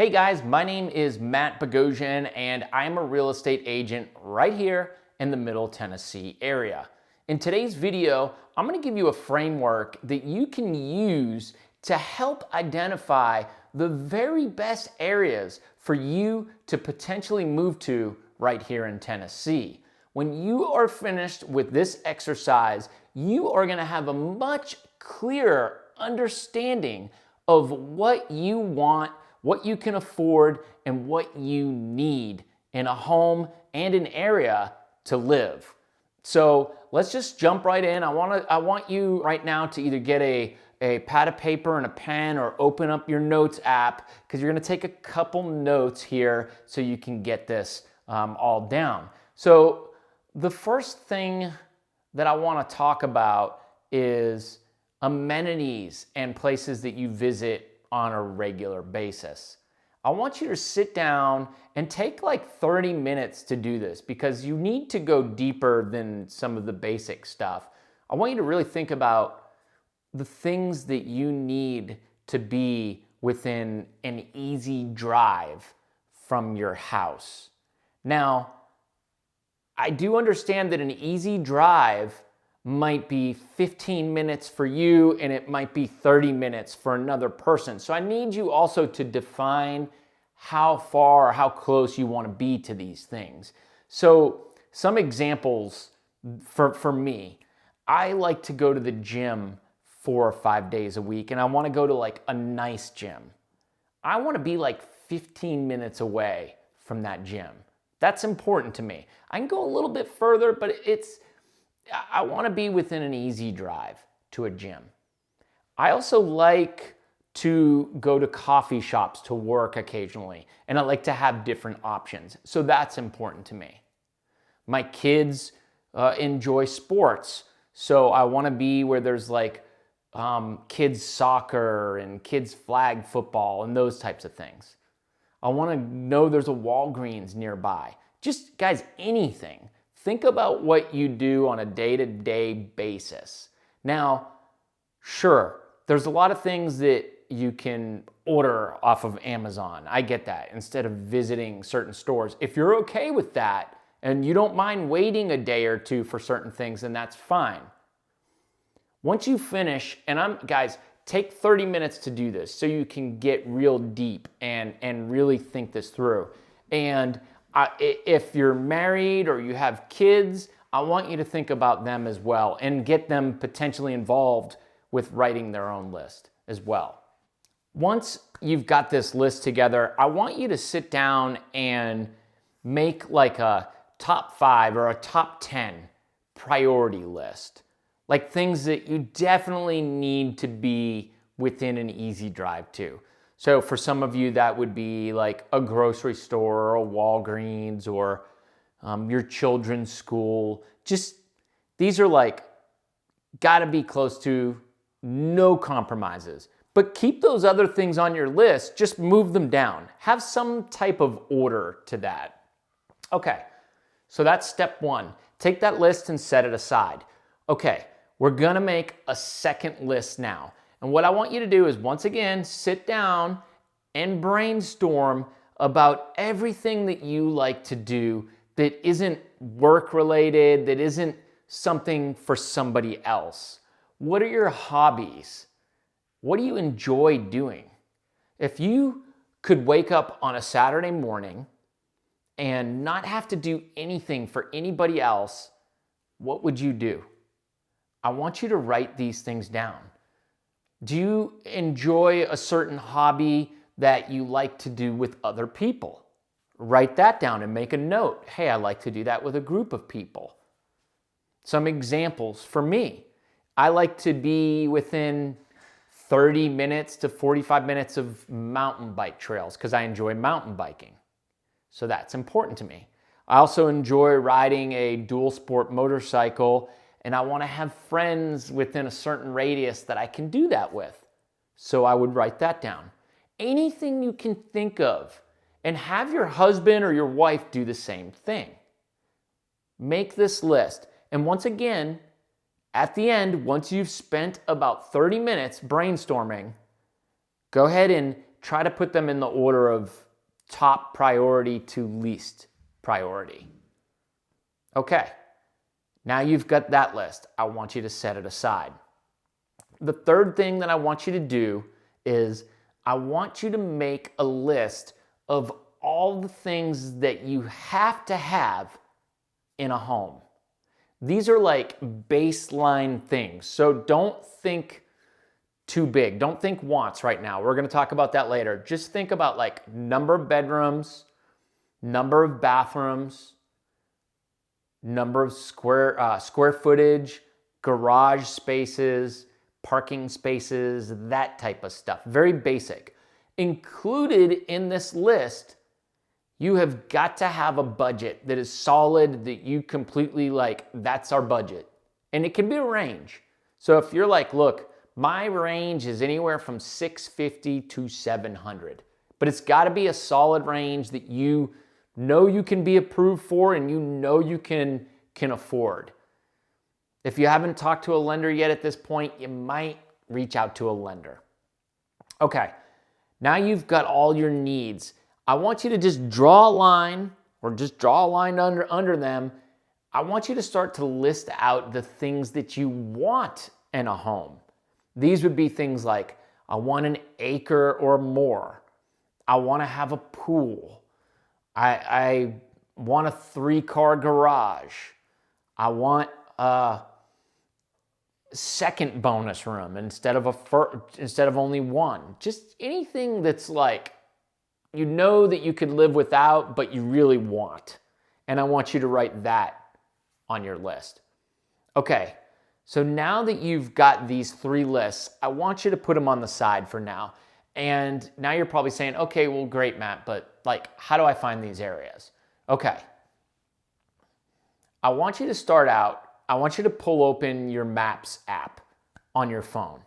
Hey guys, my name is Matt Bogosian and I'm a real estate agent right here in the Middle Tennessee area. In today's video, I'm going to give you a framework that you can use to help identify the very best areas for you to potentially move to right here in Tennessee. When you are finished with this exercise, you are going to have a much clearer understanding of what you want, what you can afford, and what you need in a home and an area to live. So let's just jump right in. I want you right now to either get a pad of paper and a pen or open up your notes app, because you're going to take a couple notes here so you can get this all down. So the first thing that I want to talk about is amenities and places that you visit on a regular basis. I want you to sit down and take like 30 minutes to do this, because you need to go deeper than some of the basic stuff. I want you to really think about the things that you need to be within an easy drive from your house. Now, I do understand that an easy drive might be 15 minutes for you and it might be 30 minutes for another person. So I need you also to define how far or how close you want to be to these things. So some examples for me, I like to go to the gym 4 or 5 days a week, and I want to go to like a nice gym. I want to be like 15 minutes away from that gym. That's important to me. I can go a little bit further, but I want to be within an easy drive to a gym. I also like to go to coffee shops to work occasionally, and I like to have different options. So that's important to me. My kids enjoy sports, so I want to be where there's like kids soccer and kids flag football and those types of things. I want to know there's a Walgreens nearby. Just, guys, anything. Think about what you do on a day-to-day basis. Now, sure, there's a lot of things that you can order off of Amazon. I get that, instead of visiting certain stores. If you're okay with that and you don't mind waiting a day or two for certain things, then that's fine. Once you finish, guys, take 30 minutes to do this so you can get real deep and really think this through. And if you're married or you have kids, I want you to think about them as well and get them potentially involved with writing their own list as well. Once you've got this list together, I want you to sit down and make like a top 5 or a top 10 priority list. Like things that you definitely need to be within an easy drive to. So for some of you, that would be like a grocery store or a Walgreens or your children's school. Just, these are like, gotta be close to, no compromises. But keep those other things on your list, just move them down. Have some type of order to that. Okay, so that's step 1. Take that list and set it aside. Okay, we're gonna make a second list now. And what I want you to do is, once again, sit down and brainstorm about everything that you like to do that isn't work-related, that isn't something for somebody else. What are your hobbies? What do you enjoy doing? If you could wake up on a Saturday morning and not have to do anything for anybody else, what would you do? I want you to write these things down. Do you enjoy a certain hobby that you like to do with other people? Write that down and make a note. Hey, I like to do that with a group of people. Some examples for me. I like to be within 30 minutes to 45 minutes of mountain bike trails because I enjoy mountain biking. So that's important to me. I also enjoy riding a dual sport motorcycle, and I want to have friends within a certain radius that I can do that with. So I would write that down. Anything you can think of, and have your husband or your wife do the same thing. Make this list. And once again, at the end, once you've spent about 30 minutes brainstorming, go ahead and try to put them in the order of top priority to least priority. Okay, now you've got that list. I want you to set it aside. The third thing that I want you to do is I want you to make a list of all the things that you have to have in a home. These are like baseline things. So don't think too big. Don't think wants right now. We're going to talk about that later. Just think about like number of bedrooms, number of bathrooms, number of square footage, garage spaces, parking spaces, that type of stuff. Very basic. Included in this list, you have got to have a budget that is solid, that you completely like, that's our budget. And it can be a range. So if you're like, look, my range is anywhere from $650 to $700, but it's got to be a solid range that you know you can be approved for and you know you can afford. If you haven't talked to a lender yet at this point, you might reach out to a lender. Okay, now you've got all your needs. I want you to just draw a line, or just draw a line under them. I want you to start to list out the things that you want in a home. These would be things like, I want an acre or more. I want to have a pool. I want a 3-car garage. I want a second bonus room instead of only one. Just anything that's like, you know that you could live without, but you really want. And I want you to write that on your list. Okay, so now that you've got these 3 lists, I want you to put them on the side for now. And now you're probably saying, okay, well, great, Matt, but like, how do I find these areas? Okay. I want you to start out, I want you to pull open your Maps app on your phone.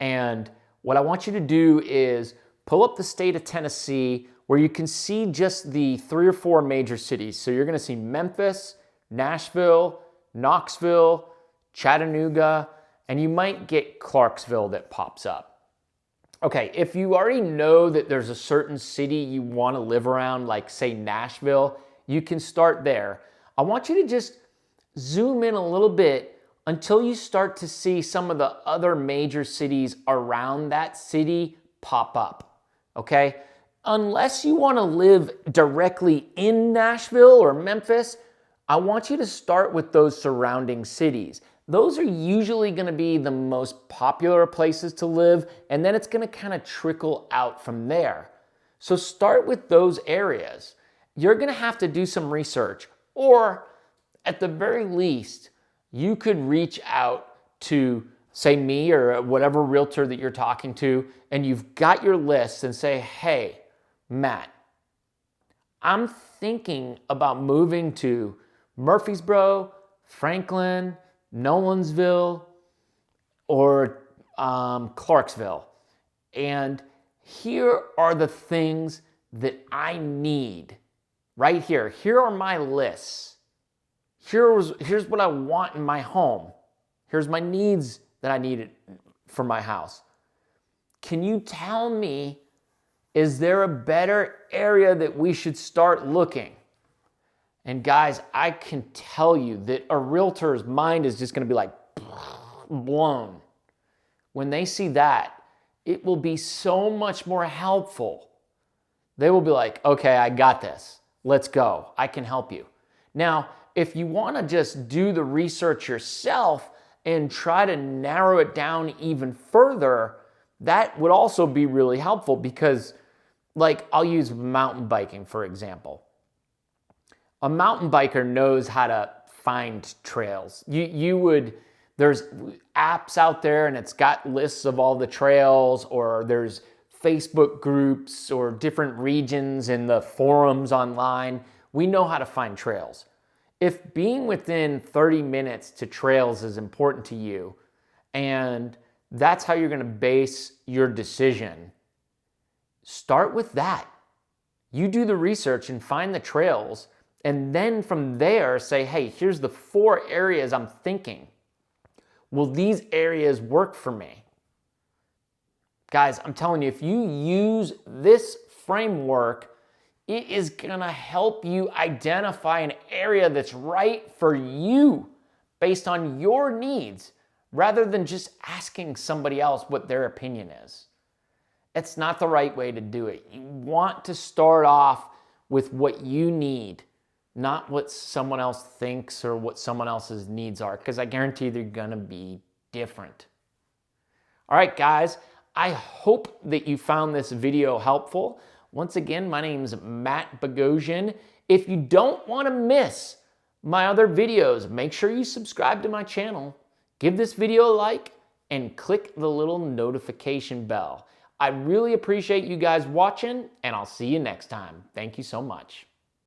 And what I want you to do is pull up the state of Tennessee, where you can see just the 3 or 4 major cities. So you're going to see Memphis, Nashville, Knoxville, Chattanooga, and you might get Clarksville that pops up. Okay, if you already know that there's a certain city you want to live around, like say Nashville, you can start there. I want you to just zoom in a little bit until you start to see some of the other major cities around that city pop up, okay? Unless you want to live directly in Nashville or Memphis, I want you to start with those surrounding cities. Those are usually going to be the most popular places to live, and then it's going to kind of trickle out from there. So start with those areas. You're going to have to do some research, or at the very least, you could reach out to, say, me or whatever realtor that you're talking to, and you've got your list and say, hey, Matt, I'm thinking about moving to Murfreesboro, Franklin, Nolensville, or Clarksville. And here are the things that I need right here. Here are my lists. Here's what I want in my home. Here's my needs that I need for my house. Can you tell me, is there a better area that we should start looking? And guys, I can tell you that a realtor's mind is just going to be like blown. When they see that, it will be so much more helpful. They will be like, okay, I got this. Let's go. I can help you. Now, if you want to just do the research yourself and try to narrow it down even further, that would also be really helpful because, like, I'll use mountain biking, for example. A mountain biker knows how to find trails. There's apps out there and it's got lists of all the trails, or there's Facebook groups or different regions in the forums online. We know how to find trails. If being within 30 minutes to trails is important to you, and that's how you're going to base your decision, start with that. You do the research and find the trails. And then from there, say, hey, here's the 4 areas I'm thinking. Will these areas work for me? Guys, I'm telling you, if you use this framework, it is gonna help you identify an area that's right for you based on your needs, rather than just asking somebody else what their opinion is. It's not the right way to do it. You want to start off with what you need, not what someone else thinks or what someone else's needs are, because I guarantee they're gonna be different. All right, guys, I hope that you found this video helpful. Once again, my name's Matt Bogosian. If you don't want to miss my other videos, make sure you subscribe to my channel, give this video a like, and click the little notification bell. I really appreciate you guys watching, and I'll see you next time. Thank you so much.